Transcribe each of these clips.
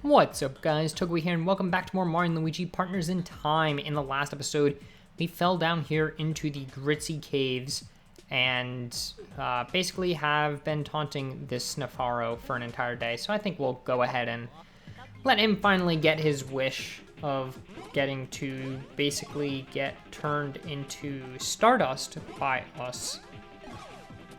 What's up, guys? Togui here, and welcome back to more Mario and Luigi Partners in Time. In the last episode, we fell down here into the Gritzy Caves and basically have been taunting this Snafaro for an entire day. So I think we'll go ahead and let him finally get his wish of getting to basically get turned into Stardust by us.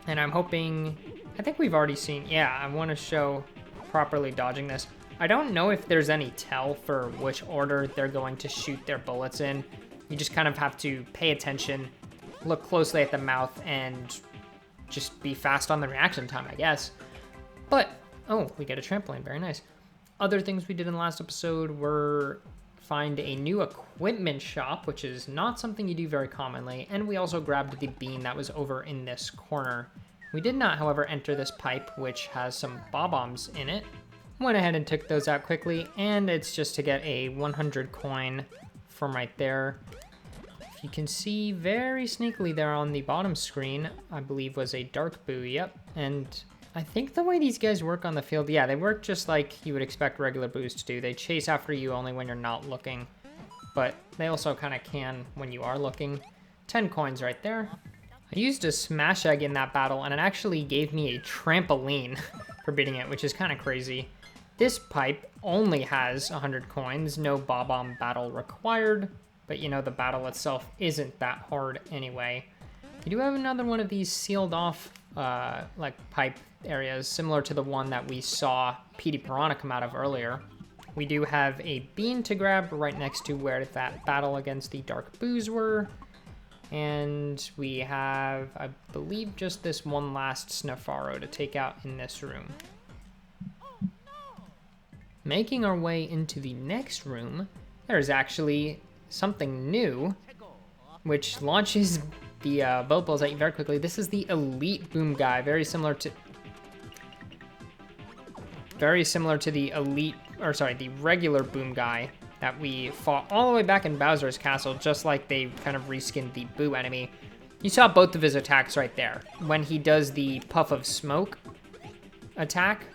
And I'm hoping, I think we've already seen, yeah, I want to show properly dodging this. I don't know if there's any tell for which order they're going to shoot their bullets in. You just kind of have to pay attention, look closely at the mouth, and just be fast on the reaction time, I guess. But, oh, we get a trampoline, very nice. Other things we did in the last episode were find a new equipment shop, which is not something you do very commonly, and we also grabbed the bean that was over in this corner. We did not, however, enter this pipe, which has some bob-ombs in it. Went ahead and took those out quickly, and it's just to get a 100 coin from right there. If you can see very sneakily there on the bottom screen, I believe was a dark boo, yep. And I think the way these guys work on the field, yeah, they work just like you would expect regular boos to do. They chase after you only when you're not looking, but they also kind of can when you are looking. 10 coins right there. I used a smash egg in that battle, and it actually gave me a trampoline for beating it, which is kind of crazy. This pipe only has 100 coins, no bob-omb battle required, but you know, the battle itself isn't that hard anyway. We do have another one of these sealed off like pipe areas, similar to the one that we saw Petey Piranha come out of earlier. We do have a bean to grab right next to where that battle against the dark boos were. And we have, I believe, just this one last Snafaro to take out in this room. Making our way into the next room, there's actually something new, which launches the boat balls at you very quickly. This is the Elite Boom Guy, very similar to the regular Boom Guy that we fought all the way back in Bowser's Castle, just like they kind of reskinned the Boo enemy. You saw both of his attacks right there. When he does the Puff of Smoke attack,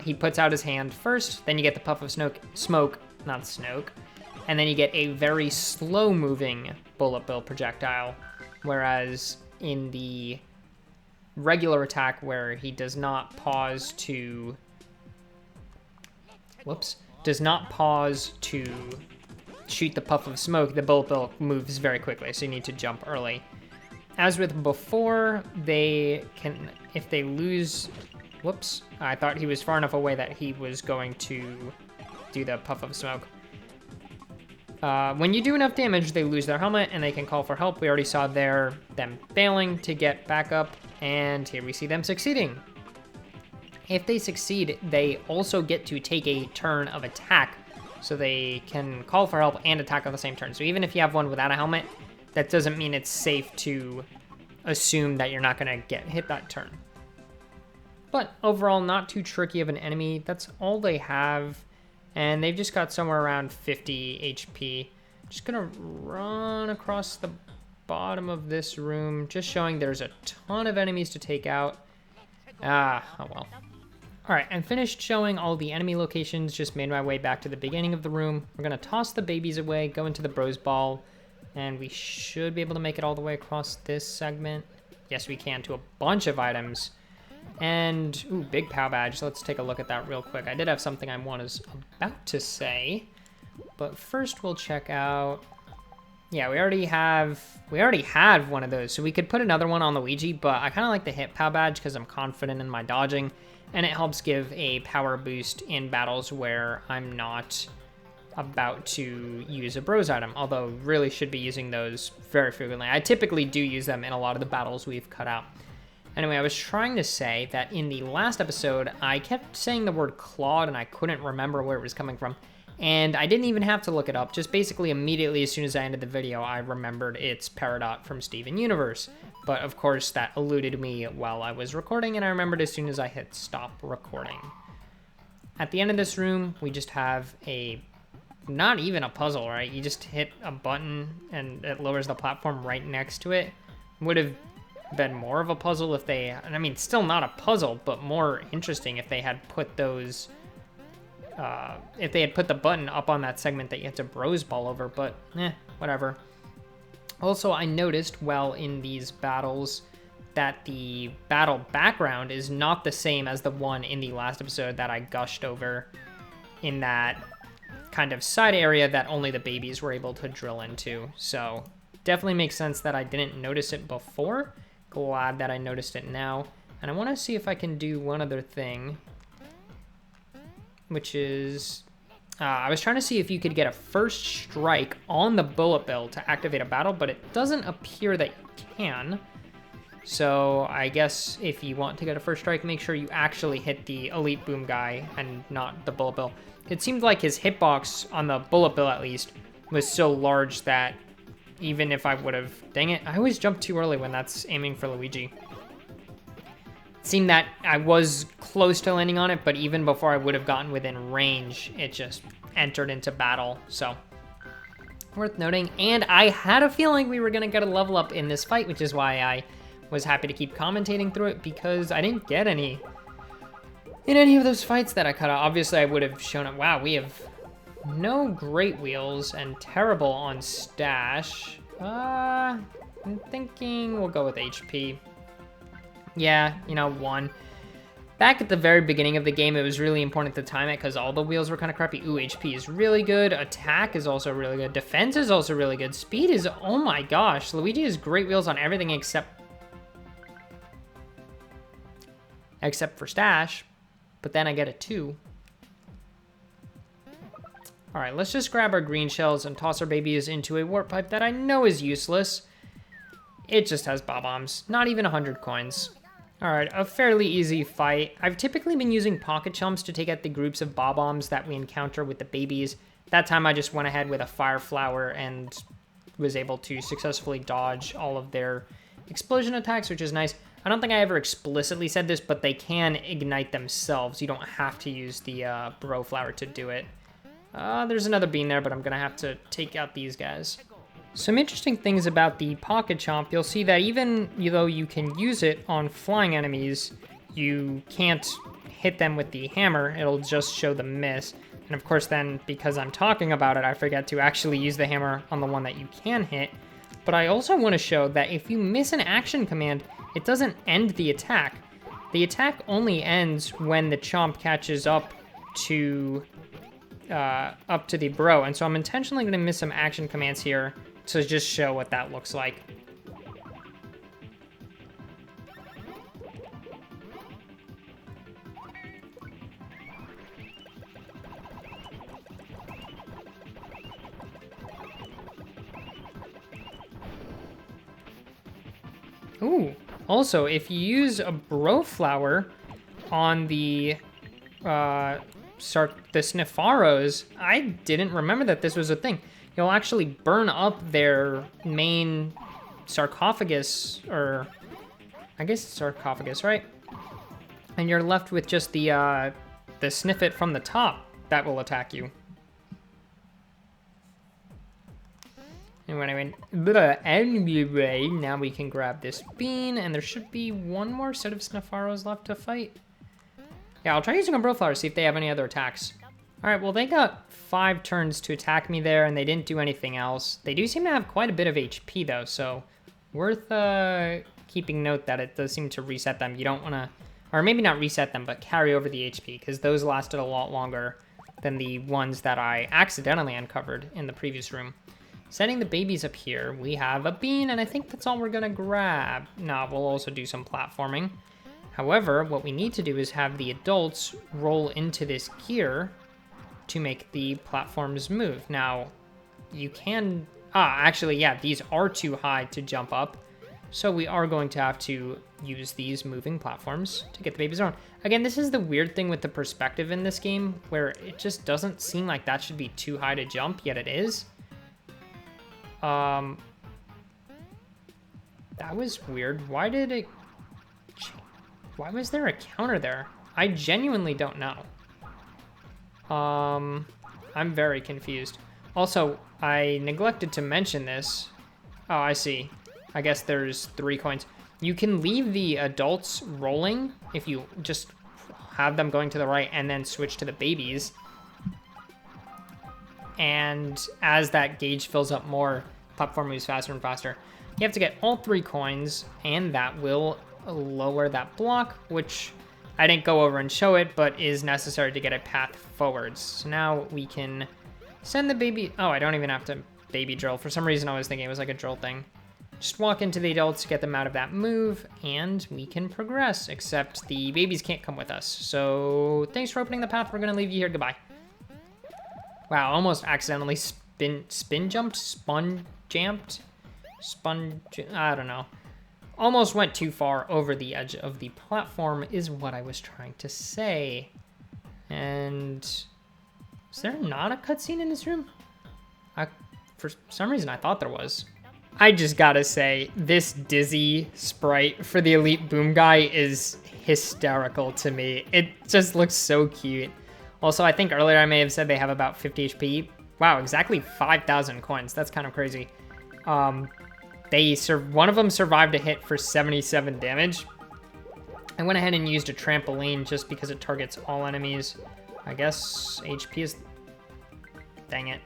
he puts out his hand first, then you get the Puff of Smoke, not Snoke, and then you get a very slow-moving bullet bill projectile, whereas in the regular attack where he does not pause to... does not pause to shoot the Puff of Smoke, the bullet bill moves very quickly, so you need to jump early. As with before, they can, if they lose... Whoops, I thought he was far enough away that he was going to do the Puff of Smoke. When you do enough damage, they lose their helmet and they can call for help. We already saw them failing to get back up, and here we see them succeeding. If they succeed, they also get to take a turn of attack, so they can call for help and attack on the same turn. So even if you have one without a helmet, that doesn't mean it's safe to assume that you're not going to hit that turn. But overall, not too tricky of an enemy. That's all they have. And they've just got somewhere around 50 HP. Just gonna run across the bottom of this room, just showing there's a ton of enemies to take out. Oh well. All right, I'm finished showing all the enemy locations, just made my way back to the beginning of the room. We're gonna toss the babies away, go into the Bros Ball, and we should be able to make it all the way across this segment. Yes, we can, to a bunch of items. And, ooh, big Pow Badge. Let's take a look at that real quick. I did have something I was about to say, but first we'll check out... Yeah, we already had one of those, so we could put another one on Luigi, but I kind of like the hit Pow Badge because I'm confident in my dodging, and it helps give a power boost in battles where I'm not about to use a Bros item, although really should be using those very frequently. I typically do use them in a lot of the battles we've cut out. Anyway, I was trying to say that in the last episode, I kept saying the word Claude and I couldn't remember where it was coming from. And I didn't even have to look it up. Just basically immediately as soon as I ended the video, I remembered it's Peridot from Steven Universe. But of course, that eluded me while I was recording, and I remembered as soon as I hit stop recording. At the end of this room, we just have not even a puzzle, right? You just hit a button and it lowers the platform right next to it. Would have been more of a puzzle if they, I mean, still not a puzzle, but more interesting if they had put those if they had put the button up on that segment that you had to bros ball over, but whatever. Also, I noticed while in these battles that the battle background is not the same as the one in the last episode that I gushed over in that kind of side area that only the babies were able to drill into. So definitely makes sense that I didn't notice it before. Glad that I noticed it now. And I want to see if I can do one other thing, which is I was trying to see if you could get a first strike on the bullet bill to activate a battle, but it doesn't appear that you can. So I guess if you want to get a first strike, make sure you actually hit the elite boom guy and not the bullet bill. It seemed like his hitbox on the bullet bill, at least, was so large that even if I would have... Dang it, I always jump too early when that's aiming for Luigi. It seemed that I was close to landing on it, but even before I would have gotten within range, it just entered into battle. So, worth noting. And I had a feeling we were going to get a level up in this fight, which is why I was happy to keep commentating through it, because I didn't get any in any of those fights that I cut out. Obviously, I would have shown it. Wow, we have no great wheels and terrible on stash. I'm thinking we'll go with HP. Yeah, you know, 1. Back at the very beginning of the game, it was really important to time it because all the wheels were kind of crappy. Ooh, HP is really good. Attack is also really good. Defense is also really good. Speed is, oh my gosh. Luigi has great wheels on everything except for stash. But then I get a 2. All right, let's just grab our green shells and toss our babies into a warp pipe that I know is useless. It just has bob-ombs. Not even 100 coins. All right, a fairly easy fight. I've typically been using pocket chumps to take out the groups of bob-ombs that we encounter with the babies. That time I just went ahead with a fire flower and was able to successfully dodge all of their explosion attacks, which is nice. I don't think I ever explicitly said this, but they can ignite themselves. You don't have to use the bro flower to do it. There's another bean there, but I'm going to have to take out these guys. Some interesting things about the Pocket Chomp. You'll see that even though you can use it on flying enemies, you can't hit them with the hammer. It'll just show the miss. And of course then, because I'm talking about it, I forget to actually use the hammer on the one that you can hit. But I also want to show that if you miss an action command, it doesn't end the attack. The attack only ends when the Chomp catches up to the bro. And so I'm intentionally going to miss some action commands here to just show what that looks like. Ooh, also, if you use a bro flower on the Sniffaros, I didn't remember that this was a thing. You'll actually burn up their main sarcophagus, or I guess it's sarcophagus, right? And you're left with just the sniffet from the top that will attack you. Anyway, now we can grab this bean, and there should be one more set of Sniffaros left to fight. Yeah, I'll try using a bro flower, see if they have any other attacks. All right, well, they got 5 turns to attack me there, and they didn't do anything else. They do seem to have quite a bit of HP, though, so worth keeping note that it does seem to reset them. You don't want to, or maybe not reset them, but carry over the HP, because those lasted a lot longer than the ones that I accidentally uncovered in the previous room. Setting the babies up here, we have a bean, and I think that's all we're going to grab. No, we'll also do some platforming. However, what we need to do is have the adults roll into this gear to make the platforms move. Now, you can... actually, yeah, these are too high to jump up. So we are going to have to use these moving platforms to get the babies on. Again, this is the weird thing with the perspective in this game, where it just doesn't seem like that should be too high to jump, yet it is. That was weird. Why was there a counter there? I genuinely don't know. I'm very confused. Also, I neglected to mention this. Oh, I see. I guess there's 3 coins. You can leave the adults rolling if you just have them going to the right and then switch to the babies. and as that gauge fills up more, platform moves faster and faster. You have to get all 3 coins, and that will lower that block, which I didn't go over and show it, but is necessary to get a path forwards. So now we can send the baby... Oh, I don't even have to baby drill. For some reason, I was thinking it was like a drill thing. Just walk into the adults, get them out of that move, and we can progress, except the babies can't come with us. So thanks for opening the path. We're going to leave you here. Goodbye. Wow, almost accidentally spin jumped? Spun jumped? I don't know. Almost went too far over the edge of the platform is what I was trying to say. And is there not a cutscene in this room? For some reason, I thought there was. I just gotta say, this Dizzy sprite for the Elite Boom guy is hysterical to me. It just looks so cute. Also, I think earlier I may have said they have about 50 HP. Wow, exactly 5,000 coins. That's kind of crazy. One of them survived a hit for 77 damage. I went ahead and used a trampoline just because it targets all enemies. I guess HP is... Dang it.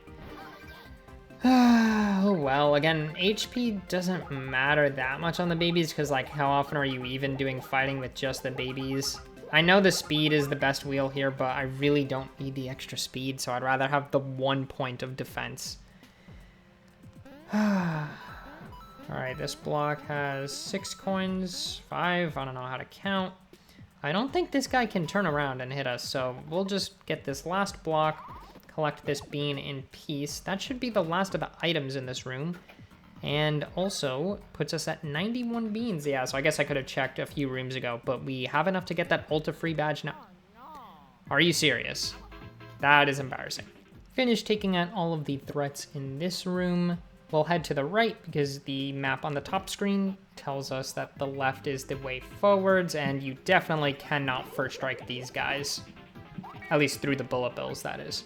Oh, well, again, HP doesn't matter that much on the babies because, like, how often are you even doing fighting with just the babies? I know the speed is the best wheel here, but I really don't need the extra speed, so I'd rather have the 1 point of defense. Alright, this block has 6 coins, 5, I don't know how to count. I don't think this guy can turn around and hit us, so we'll just get this last block, collect this bean in peace. That should be the last of the items in this room. And also puts us at 91 beans. Yeah, so I guess I could have checked a few rooms ago, but we have enough to get that Ultra Free badge now. Are you serious? That is embarrassing. Finished taking out all of the threats in this room. We'll head to the right because the map on the top screen tells us that the left is the way forwards, and you definitely cannot first strike these guys. At least through the bullet bills, that is.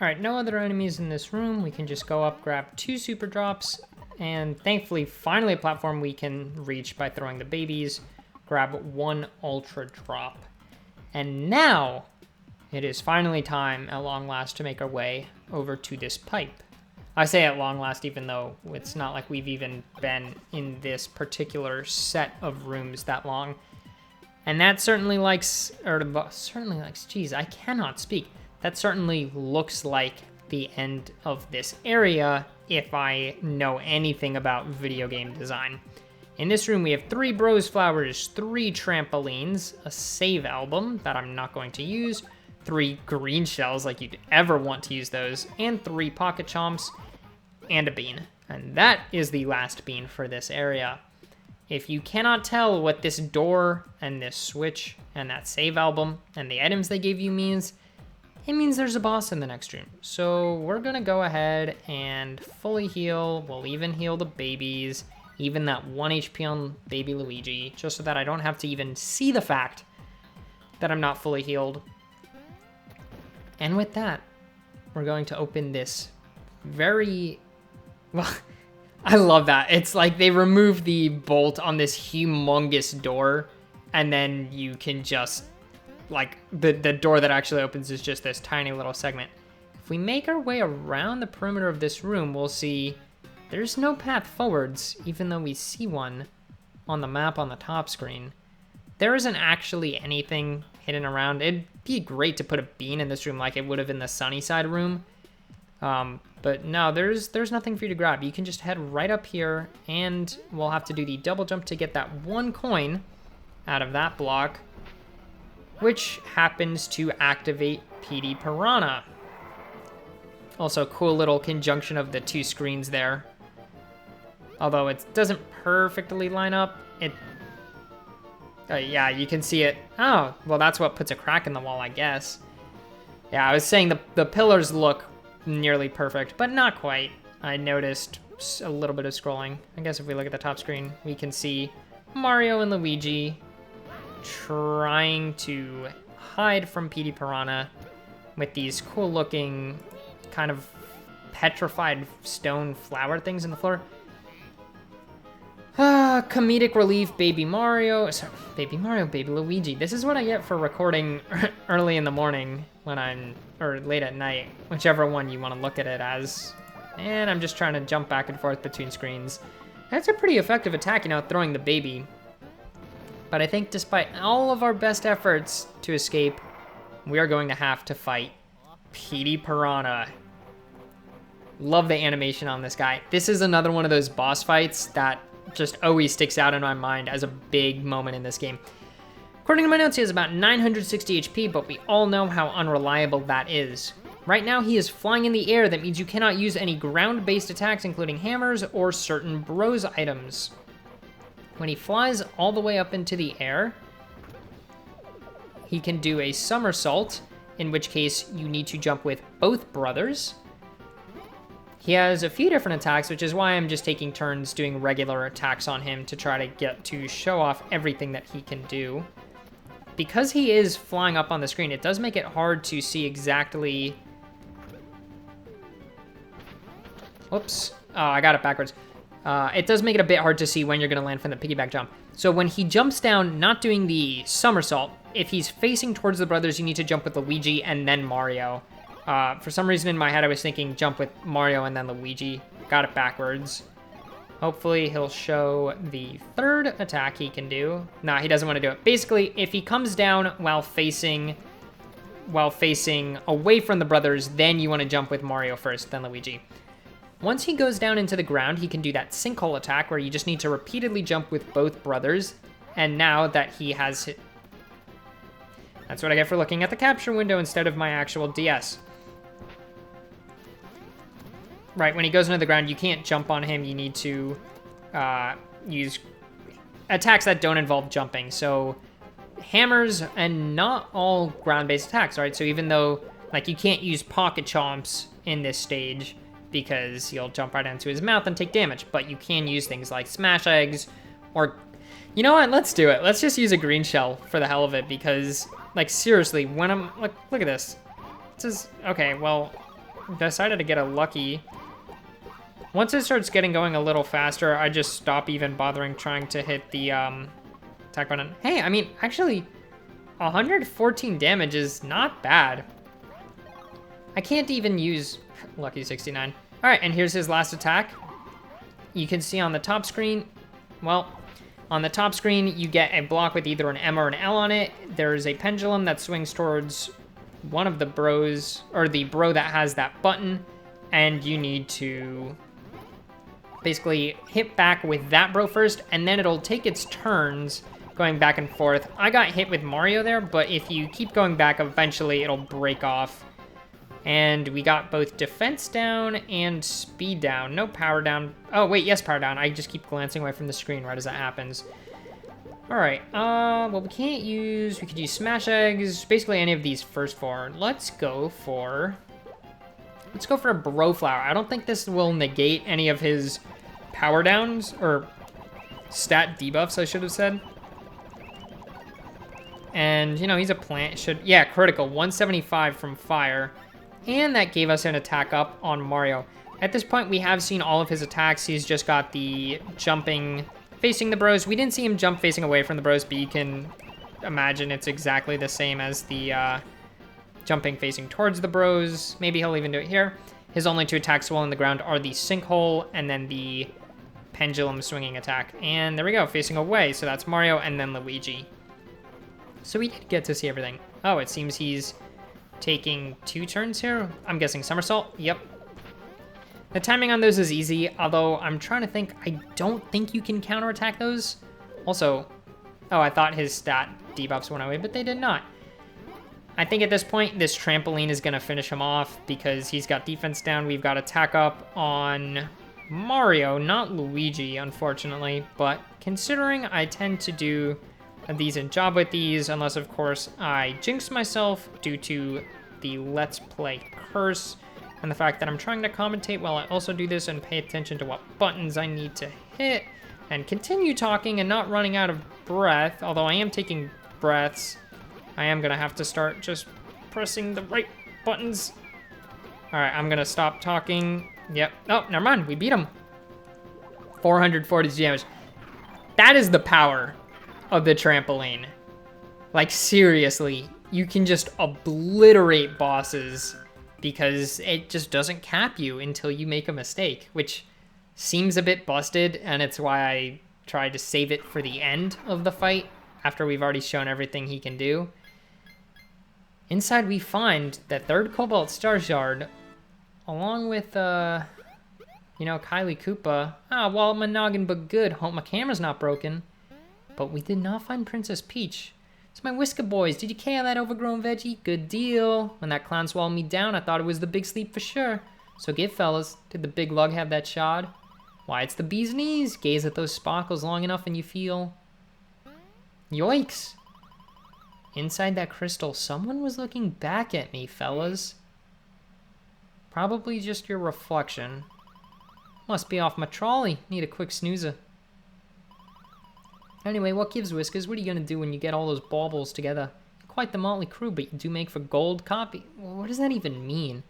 Alright, no other enemies in this room. We can just go up, grab 2 super drops, and thankfully, finally a platform we can reach by throwing the babies, grab 1 ultra drop. And now, it is finally time, at long last, to make our way over to this pipe. I say at long last, even though it's not like we've even been in this particular set of rooms that long. And that certainly likes, geez, I cannot speak. That certainly looks like the end of this area if I know anything about video game design. In this room, we have 3 Bros Flowers, 3 trampolines, a save album that I'm not going to use, 3 green shells, like you'd ever want to use those, and 3 pocket chomps, and a bean. And that is the last bean for this area. If you cannot tell what this door and this switch and that save album and the items they gave you means, it means there's a boss in the next room. So we're gonna go ahead and fully heal. We'll even heal the babies, even that 1 HP on baby Luigi, just so that I don't have to even see the fact that I'm not fully healed. And with that, we're going to open this very, well, I love that. It's like they remove the bolt on this humongous door, and then you can just, like, the door that actually opens is just this tiny little segment. If we make our way around the perimeter of this room, we'll see there's no path forwards, even though we see one on the map on the top screen. There isn't actually anything hidden around. It'd be great to put a bean in this room like it would have in the Sunnyside room. But no, there's nothing for you to grab. You can just head right up here, and we'll have to do the double jump to get that 1 coin out of that block, which happens to activate Petey Piranha. Also, cool little conjunction of the 2 screens there. Although it doesn't perfectly line up. Yeah, you can see it. Oh, well, that's what puts a crack in the wall, I guess. Yeah, I was saying the pillars look nearly perfect, but not quite. I noticed a little bit of scrolling. I guess if we look at the top screen, we can see Mario and Luigi trying to hide from Petey Piranha with these cool looking kind of petrified stone flower things in the floor. Comedic relief, Baby Mario, Baby Luigi. This is what I get for recording early in the morning when or late at night, whichever one you want to look at it as. And I'm just trying to jump back and forth between screens. That's a pretty effective attack, you know, throwing the baby. But I think despite all of our best efforts to escape, we are going to have to fight Petey Piranha. Love the animation on this guy. This is another one of those boss fights that just always sticks out in my mind as a big moment in this game. According to my notes, he has about 960 HP, but we all know how unreliable that is. Right now, he is flying in the air. That means you cannot use any ground-based attacks, including hammers or certain bros items. When he flies all the way up into the air, he can do a somersault, in which case you need to jump with both brothers. He has a few different attacks, which is why I'm just taking turns doing regular attacks on him to try to get to show off everything that he can do. Because he is flying up on the screen, it does make it hard to see exactly... Whoops. Oh, I got it backwards. It does make it a bit hard to see when you're going to land from the piggyback jump. So when he jumps down, not doing the somersault, if he's facing towards the brothers, you need to jump with Luigi and then Mario. For some reason in my head, I was thinking jump with Mario and then Luigi. Got it backwards. Hopefully he'll show the third attack he can do. Nah, he doesn't want to do it. Basically, if he comes down while facing away from the brothers, then you want to jump with Mario first, then Luigi. Once he goes down into the ground, he can do that Sinkhole Attack where you just need to repeatedly jump with both brothers. And now that he has hit... That's what I get for looking at the capture window instead of my actual DS. Right, when he goes into the ground, you can't jump on him. You need to use attacks that don't involve jumping. So hammers and not all ground-based attacks, right? So even though, like, you can't use pocket chomps in this stage because you'll jump right into his mouth and take damage, but you can use things like smash eggs or... You know what? Let's do it. Let's just use a green shell for the hell of it because, like, seriously, when I'm... Look at this. This is... Okay, well, decided to get a lucky... Once it starts getting going a little faster, I just stop even bothering trying to hit the attack button. Hey, I mean, actually, 114 damage is not bad. I can't even use Lucky 69. All right, and here's his last attack. You can see on the top screen, well, on the top screen, you get a block with either an M or an L on it. There's a pendulum that swings towards one of the bros, or the bro that has that button, and you need to basically hit back with that bro first, and then it'll take its turns going back and forth. I got hit with Mario there, but if you keep going back, eventually it'll break off. And we got both defense down and speed down. No power down. Oh, wait, yes, power down. I just keep glancing away from the screen right as that happens. All right, well, we could use smash eggs, basically any of these first four. Let's go for a bro flower. I don't think this will negate any of his power downs, or stat debuffs, I should have said. And, you know, he's a plant. Yeah, critical, 175 from fire. And that gave us an attack up on Mario. At this point, we have seen all of his attacks. He's just got the jumping facing the bros. We didn't see him jump facing away from the bros, but you can imagine it's exactly the same as the jumping facing towards the bros. Maybe he'll even do it here. His only two attacks while on the ground are the sinkhole and then the pendulum swinging attack. And there we go, facing away. So that's Mario and then Luigi. So we did get to see everything. Oh, it seems he's taking 2 turns here. I'm guessing somersault. Yep. The timing on those is easy, although I'm trying to think. I don't think you can counterattack those. Also, oh, I thought his stat debuffs went away, but they did not. I think at this point, this trampoline is going to finish him off because he's got defense down. We've got attack up on Mario, not Luigi, unfortunately. But considering I tend to do a decent job with these, unless, of course, I jinx myself due to the Let's Play curse and the fact that I'm trying to commentate while I also do this and pay attention to what buttons I need to hit and continue talking and not running out of breath, although I am taking breaths. I am going to have to start just pressing the right buttons. All right, I'm going to stop talking. Yep. Oh, never mind. We beat him. 440 damage. That is the power of the trampoline. Like, seriously, you can just obliterate bosses because it just doesn't cap you until you make a mistake, which seems a bit busted, and it's why I tried to save it for the end of the fight after we've already shown everything he can do. Inside we find the third Cobalt Star Shard, along with, Kylie Koopa. Well, my noggin but good. Hope my camera's not broken. But we did not find Princess Peach. It's my Whisker boys. Did you KO that overgrown veggie? Good deal. When that clown swallowed me down, I thought it was the big sleep for sure. So give, fellas. Did the big lug have that shard? Why, it's the bee's knees. Gaze at those sparkles long enough and you feel... Yoinks. Inside that crystal, someone was looking back at me, fellas. Probably just your reflection. Must be off my trolley. Need a quick snoozer. Anyway, what gives, Whiskers? What are you gonna do when you get all those baubles together? Quite the motley crew, but you do make for gold copy. What does that even mean?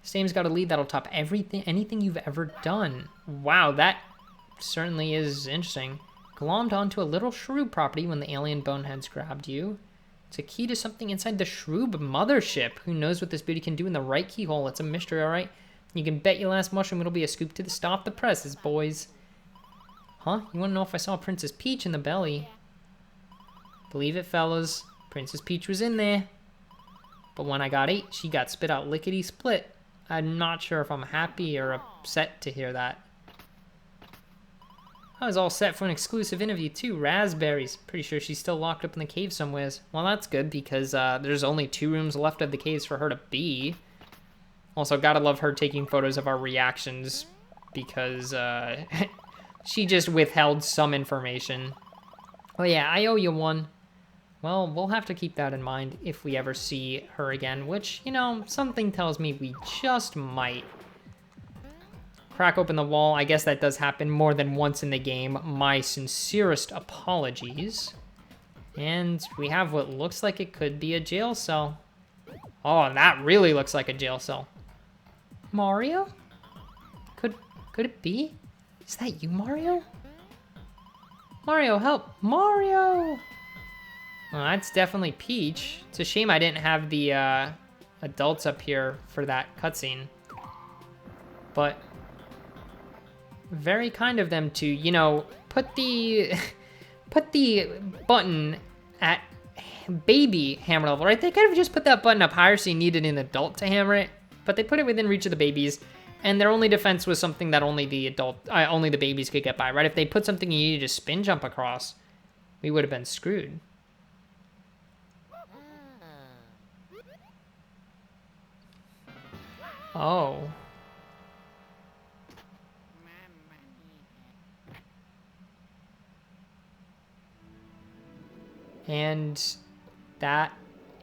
This name's got a lead that'll top anything you've ever done. Wow, that certainly is interesting. Glommed onto a little Shroob property when the alien boneheads grabbed you. It's a key to something inside the Shroob mothership. Who knows what this beauty can do in the right keyhole? It's a mystery, alright? You can bet your last mushroom it'll be a scoop to the stop the presses, boys. Huh? You wanna know if I saw Princess Peach in the belly? Believe it, fellas. Princess Peach was in there. But when I got 8, she got spit out lickety-split. I'm not sure if I'm happy or upset to hear that. I was all set for an exclusive interview too. Raspberries. Pretty sure she's still locked up in the cave somewheres. Well, that's good because there's only 2 rooms left of the caves for her to be. Also, gotta love her taking photos of our reactions because she just withheld some information. Oh yeah, I owe you one. Well, we'll have to keep that in mind if we ever see her again, which, something tells me we just might. Crack open the wall. I guess that does happen more than once in the game. My sincerest apologies. And we have what looks like it could be a jail cell. Oh, that really looks like a jail cell. Mario? Could it be? Is that you, Mario? Mario, help! Mario! Well, that's definitely Peach. It's a shame I didn't have the adults up here for that cutscene. But very kind of them to, put the button at baby hammer level, right? They could have just put that button up higher so you needed an adult to hammer it, but they put it within reach of the babies, and their only defense was something that only the babies could get by, right? If they put something you needed to spin jump across, we would have been screwed. Oh. And that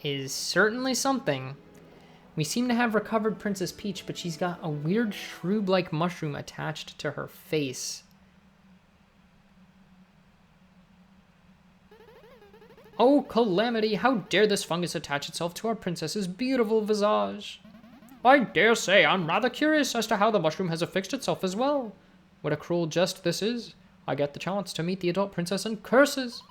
is certainly something. We seem to have recovered Princess Peach, but she's got a weird shroob-like mushroom attached to her face. Oh, calamity! How dare this fungus attach itself to our princess's beautiful visage? I dare say I'm rather curious as to how the mushroom has affixed itself as well. What a cruel jest this is. I get the chance to meet the adult princess and curses.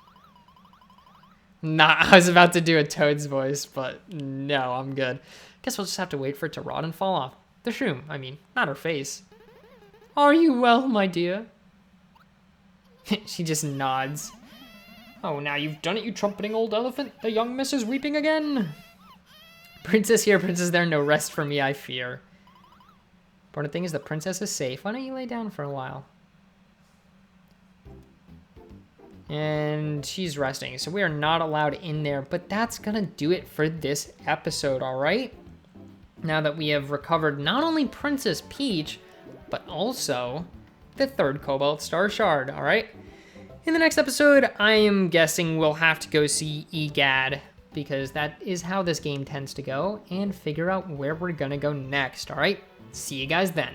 Nah, I was about to do a Toad's voice, but no, I'm good. Guess we'll just have to wait for it to rot and fall off. The shroom, I mean, not her face. Are you well, my dear? She just nods. Oh, now you've done it, you trumpeting old elephant. The young miss is weeping again. Princess here, princess there, no rest for me, I fear. Important thing is the princess is safe. Why don't you lay down for a while? And she's resting, so we are not allowed in there, but that's gonna do it for this episode, all right? Now that we have recovered not only Princess Peach, but also the third Cobalt Star Shard, all right? In the next episode, I am guessing we'll have to go see Egad, because that is how this game tends to go, and figure out where we're gonna go next, all right? See you guys then.